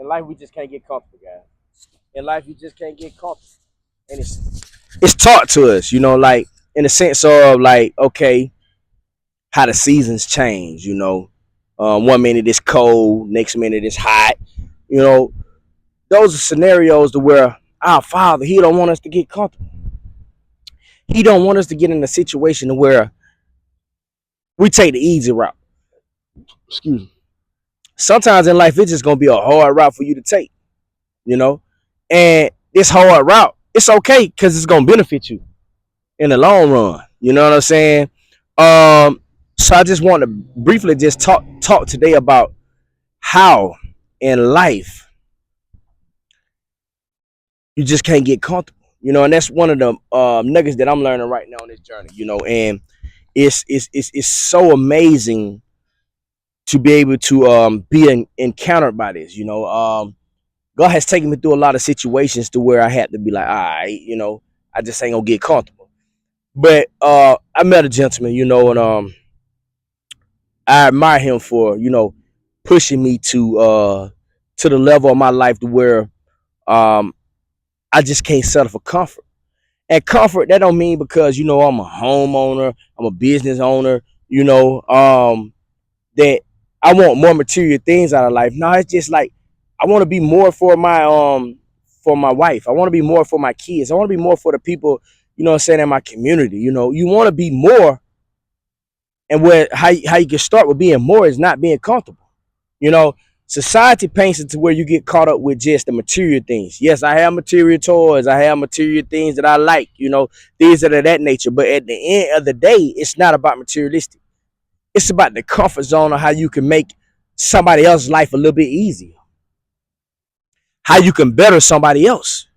In life, we just can't get comfortable, guys. In life, you just can't get comfortable. And it's taught to us, like in the sense of like, okay, how the seasons change, 1 minute it's cold, next minute it's hot. You know, those are scenarios to where our Father, He don't want us to get comfortable. He don't want us to get in a situation where we take the easy route. Excuse me. Sometimes in life, it's just gonna be a hard route for you to take, you know, and this hard route, it's okay because it's gonna benefit you in the long run. You know what I'm saying? So I just want to briefly just talk today about how in life you just can't get comfortable. And that's one of the nuggets that I'm learning right now on this journey. And it's so amazing to be able to be encountered by this. God has taken me through a lot of situations to where I had to be like, all right, I just ain't gonna get comfortable. But I met a gentleman, and I admire him for, pushing me to the level of my life to where um I just can't settle for comfort. And comfort, that don't mean because, I'm a homeowner, I'm a business owner, that I want more material things out of life. No, it's just like I want to be more for my wife. I want to be more for my kids. I want to be more for the people, what I'm saying, in my community. You want to be more, and how you can start with being more is not being comfortable. You know, Society paints it to where you get caught up with just the material things. Yes, I have material toys. I have material things that I like, things that are that nature. But at the end of the day, it's not about materialistic. It's about the comfort zone of how you can make somebody else's life a little bit easier. How you can better somebody else.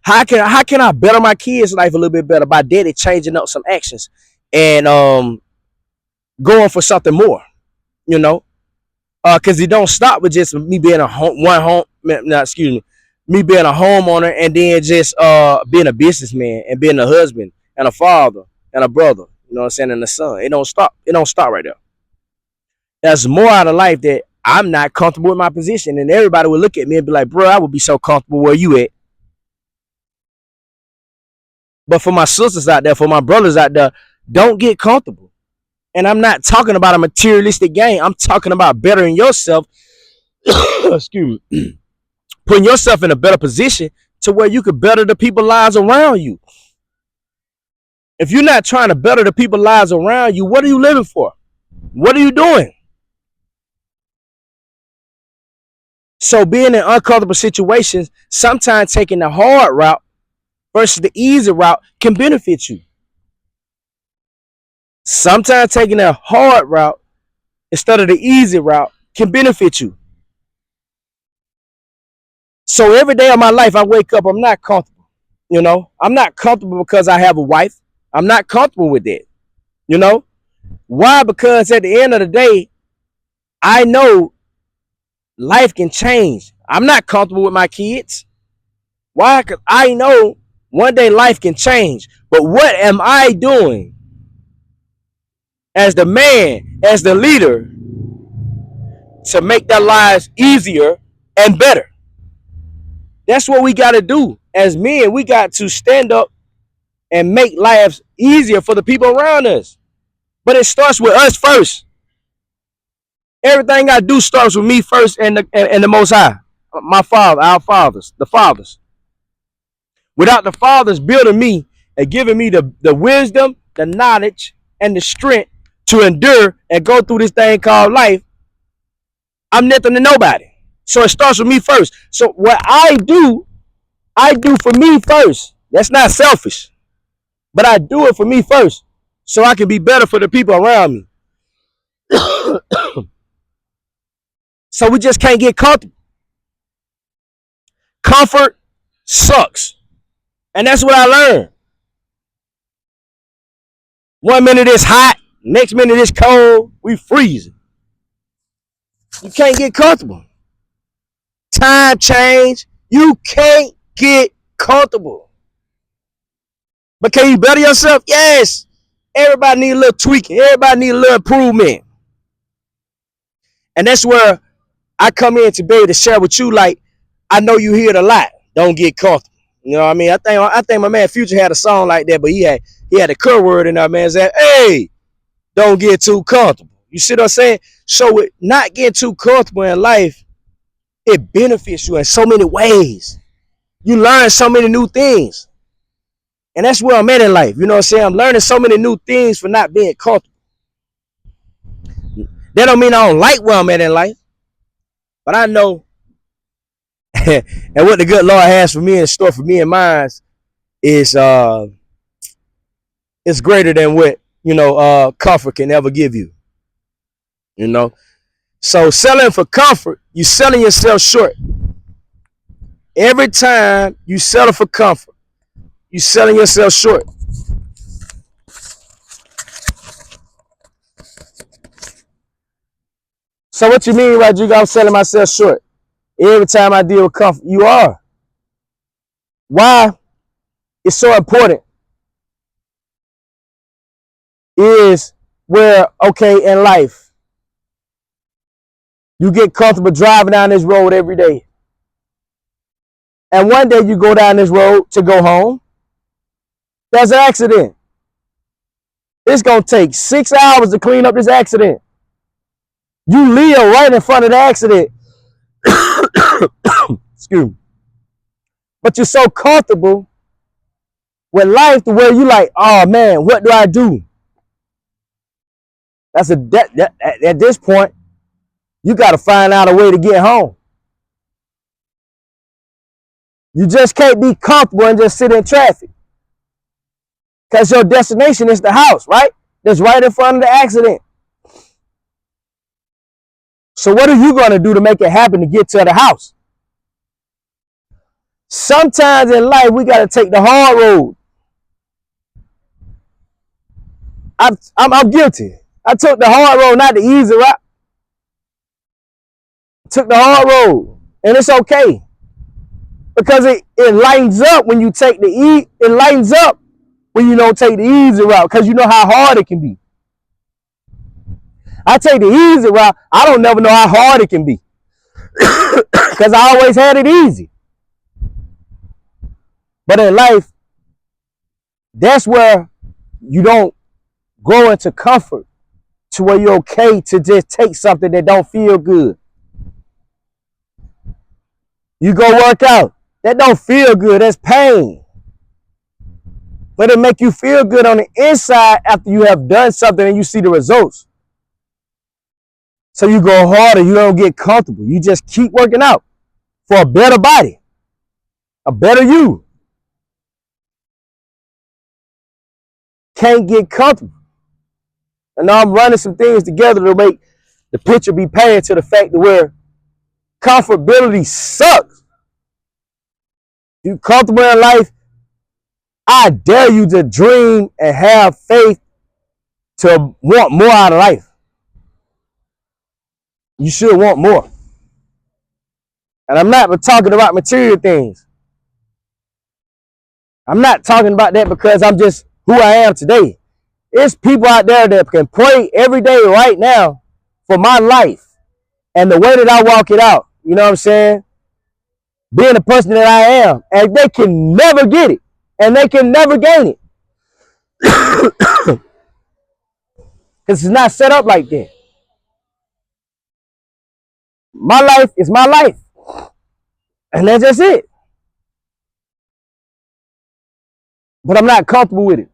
How can I better my kids' life a little bit better by daddy changing up some actions and going for something more, you know? Because it don't stop with just me being me being a homeowner and then just being a businessman and being a husband and a father and a brother, and a son. It don't stop right there. There's more out of life that I'm not comfortable with my position, and everybody would look at me and be like, bro, I would be so comfortable where you at. But for my sisters out there, for my brothers out there, don't get comfortable. And I'm not talking about a materialistic gain. I'm talking about bettering yourself. Excuse me. Putting yourself in a better position to where you could better the people's lives around you. If you're not trying to better the people's lives around you, what are you living for? What are you doing? So being in uncomfortable situations, sometimes taking the hard route versus the easy route can benefit you. Sometimes taking a hard route instead of the easy route can benefit you. So every day of my life, I wake up, I'm not comfortable. I'm not comfortable because I have a wife. I'm not comfortable with that. Why? Because at the end of the day, I know life can change. I'm not comfortable with my kids. Why? Because I know one day life can change. But what am I doing as the man, as the leader, to make their lives easier and better? That's what we got to do. As men, we got to stand up and make lives easier for the people around us. But it starts with us first. Everything I do starts with me first and the Most High. My Father, our fathers, the fathers. Without the fathers building me and giving me the wisdom, the knowledge, and the strength to endure and go through this thing called life, I'm nothing to nobody. So it starts with me first. So what I do for me first. That's not selfish. But I do it for me first. So I can be better for the people around me. So we just can't get comfortable. Comfort sucks. And that's what I learned. 1 minute it's hot, next minute it's cold, we freezing. You can't get comfortable. Time change, you can't get comfortable. But can you better yourself? Yes. Everybody need a little tweaking. Everybody need a little improvement. And that's where I come in to be able to share with you, like, I know you hear it a lot. Don't get comfortable. You know what I mean? I think my man Future had a song like that, but he had a curse word in there, man. Said, hey, don't get too comfortable. You see what I'm saying? So with not getting too comfortable in life, it benefits you in so many ways. You learn so many new things. And that's where I'm at in life. You know what I'm saying? I'm learning so many new things for not being comfortable. That don't mean I don't like where I'm at in life. But I know and what the good Lord has for me in store for me and mine is it's greater than what, comfort can ever give you. You know? So selling for comfort, you selling yourself short. Every time you settle for comfort, you selling yourself short. So what you mean, Rodrigo? I'm selling myself short. Every time I deal with comfort, you are. Why it's so important is where, okay, in life, you get comfortable driving down this road every day. And one day you go down this road to go home, there's an accident. It's going to take 6 hours to clean up this accident. You live right in front of the accident. Excuse me. But you're so comfortable with life to where you like, oh man, what do I do? At this point, you got to find out a way to get home. You just can't be comfortable and just sit in traffic. Because your destination is the house, right? That's right in front of the accident. So what are you going to do to make it happen to get to the house? Sometimes in life, we got to take the hard road. I'm guilty. I took the hard road, not the easy route. I took the hard road. And it's okay. Because it lightens up when you take it lightens up when you don't take the easy route. Because you know how hard it can be. I take the easy route, I don't never know how hard it can be. Because I always had it easy. But in life, that's where you don't grow into comfort to where you're okay to just take something that don't feel good. You go work out. That don't feel good. That's pain. But it make you feel good on the inside after you have done something and you see the results. So you go harder. You don't get comfortable. You just keep working out for a better body, a better you. Can't get comfortable. And now I'm running some things together to make the picture be painted to the fact that where comfortability sucks. If you're comfortable in life, I dare you to dream and have faith to want more out of life. You should want more. And I'm not talking about material things. I'm not talking about that because I'm just who I am today. There's people out there that can pray every day right now for my life and the way that I walk it out. You know what I'm saying? Being the person that I am. And they can never get it. And they can never gain it. Because it's not set up like that. My life is my life. And that's just it. But I'm not comfortable with it.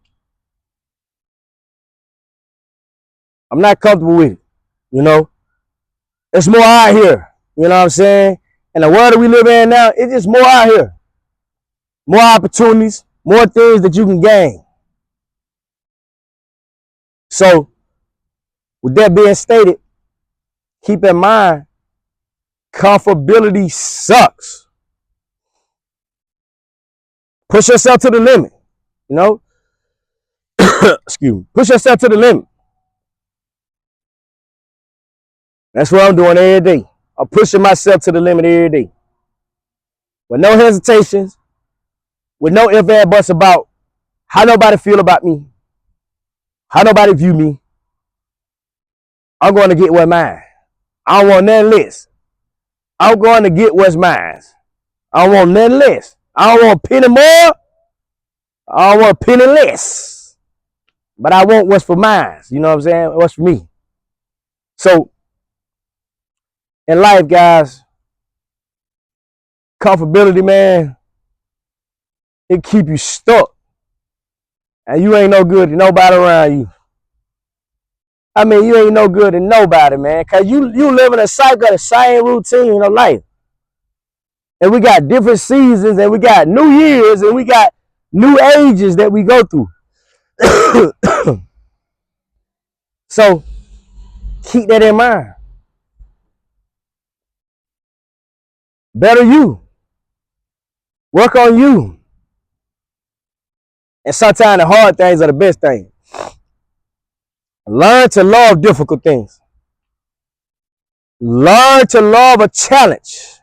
I'm not comfortable with it. You know? There's more out here. You know what I'm saying? And the world that we live in now, it's just more out here. More opportunities, more things that you can gain. So, with that being stated, keep in mind, comfortability sucks. Push yourself to the limit. You know? Excuse me. Push yourself to the limit. That's what I'm doing every day. I'm pushing myself to the limit every day. With no hesitations, with no ifs and buts about how nobody feel about me, how nobody view me. I'm going to get what's mine. I don't want nothing less. I'm going to get what's mine. I don't want nothing less. I don't want a penny more. I don't want a penny less. But I want what's for mine. You know what I'm saying? What's for me. So in life, guys, comfortability, man, it keep you stuck. And you ain't no good to nobody around you. I mean, you ain't no good to nobody, man. Cause you live in a cycle of the same routine of life. And we got different seasons, and we got new years, and we got new ages that we go through. So keep that in mind. Better you. Work on you. And sometimes the hard things are the best things. Learn to love difficult things. Learn to love a challenge.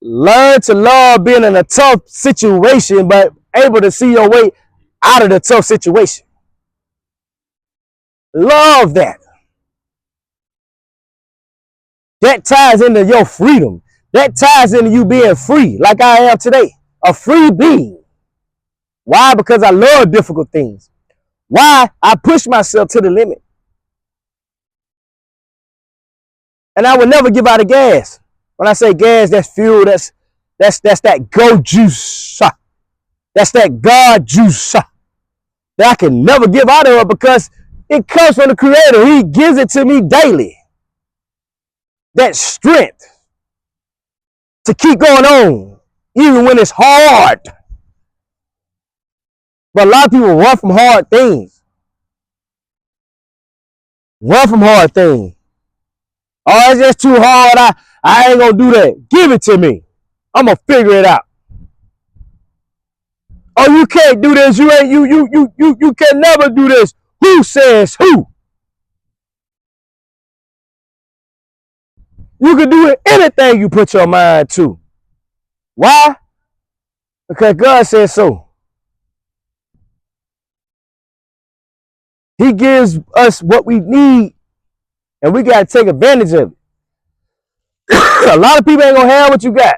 Learn to love being in a tough situation, but able to see your way out of the tough situation. Love that. That ties into your freedom. That ties into you being free, like I am today. A free being. Why? Because I love difficult things. Why? I push myself to the limit. And I will never give out of gas. When I say gas, that's fuel, that's that go juice. That's that God juice that I can never give out of it because it comes from the Creator. He gives it to me daily. That strength to keep going on, even when it's hard. But a lot of people run from hard things. Run from hard things. Oh, it's just too hard. I ain't gonna do that. Give it to me. I'm gonna figure it out. Oh, you can't do this. You can never do this. Who says who? You can do anything you put your mind to. Why? Because God says so. He gives us what we need, and we got to take advantage of it. A lot of people ain't going to have what you got.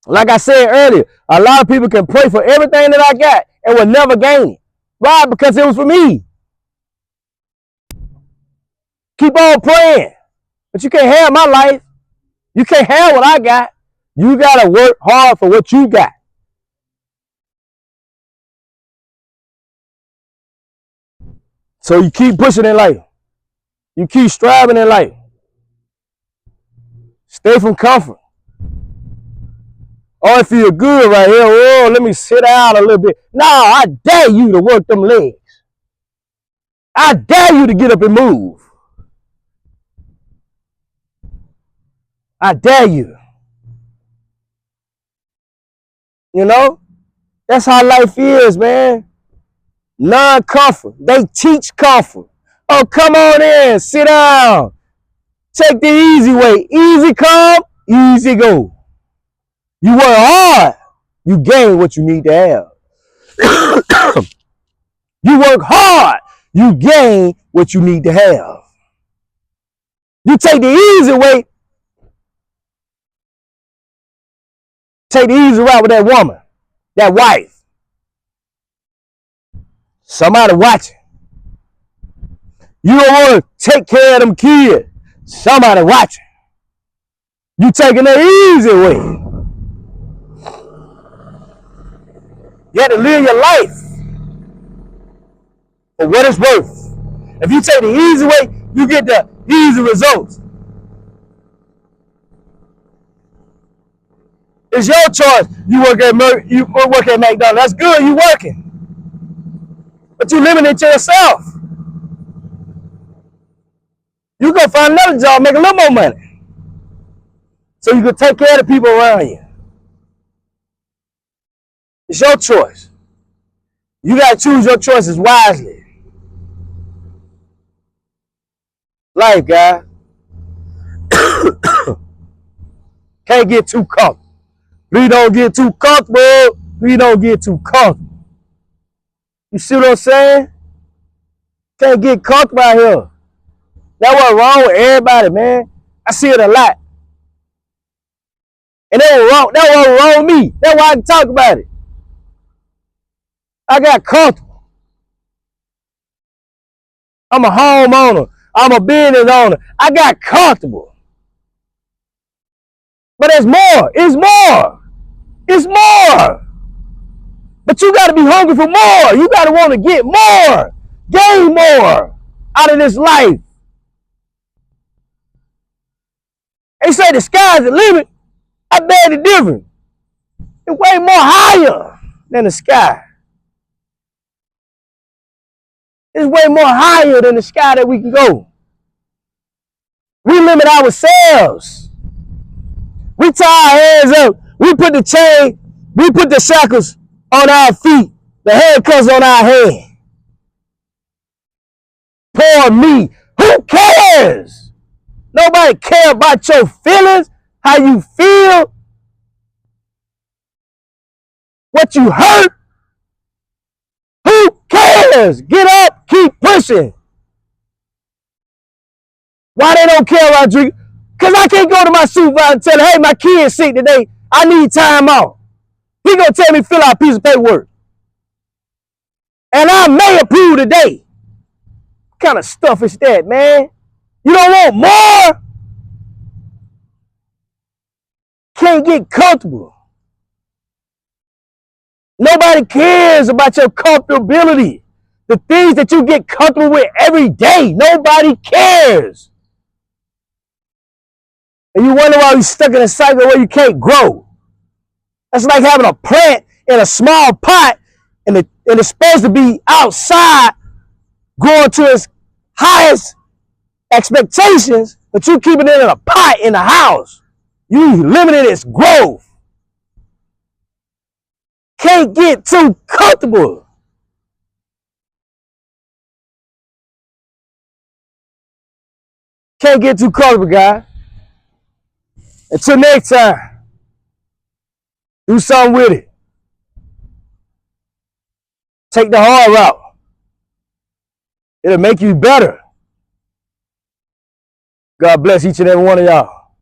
Like I said earlier, a lot of people can pray for everything that I got and will never gain it. Why? Because it was for me. Keep on praying. But you can't have my life. You can't have what I got. You got to work hard for what you got. So you keep pushing in life. You keep striving in life. Stay from comfort. Oh, it feel good right here. Oh, let me sit down a little bit. No, I dare you to work them legs. I dare you to get up and move. I dare you. You know? That's how life is, man. Non-comfort. They teach comfort. Oh, come on in. Sit down. Take the easy way. Easy come, easy go. You work hard, you gain what you need to have. You work hard, you gain what you need to have. You take the easy way, take the easy route with that woman, that wife. Somebody watching. You don't want to take care of them kids. Somebody watching. You taking the easy way. You have to live your life for what it's worth. If you take the easy way, you get the easy results. It's your choice. You work at McDonald's. That's good. You working, but you limiting yourself. You go find another job, make a little more money, so you can take care of the people around you. It's your choice. You gotta choose your choices wisely. Life, guys. Can't get too comfortable. Please don't get too comfortable. Please don't get too comfortable. You see what I'm saying? Can't get comfortable out here. That's what's wrong with everybody, man. I see it a lot. And that was wrong. That was wrong with me. That's why I can talk about it. I got comfortable. I'm a homeowner. I'm a business owner. I got comfortable. But there's more. It's more. It's more. But you got to be hungry for more. You got to want to get more. Gain more out of this life. They say the sky's the limit. I bet it's different. It's way more higher than the sky. It's way more higher than the sky that we can go. We limit ourselves. We tie our hands up. We put the chain, we put the shackles on our feet, the handcuffs on our hand. Poor me. Who cares? Nobody cares about your feelings, how you feel, what you hurt. Who cares? Get up, keep pushing. Why they don't care, Rodrigo? Because I can't go to my supervisor and tell him, hey, my kid's sick today. I need time off. He gonna tell me fill out a piece of paperwork. And I may approve today. What kind of stuff is that, man? You don't want more? Can't get comfortable. Nobody cares about your comfortability. The things that you get comfortable with every day. Nobody cares. And you wonder why you're stuck in a cycle where you can't grow. That's like having a plant in a small pot and it's supposed to be outside growing to its highest expectations, but you keeping it in a pot in the house. You limiting its growth. Can't get too comfortable. Can't get too comfortable, guys. Until next time, do something with it. Take the hard route. It'll make you better. God bless each and every one of y'all.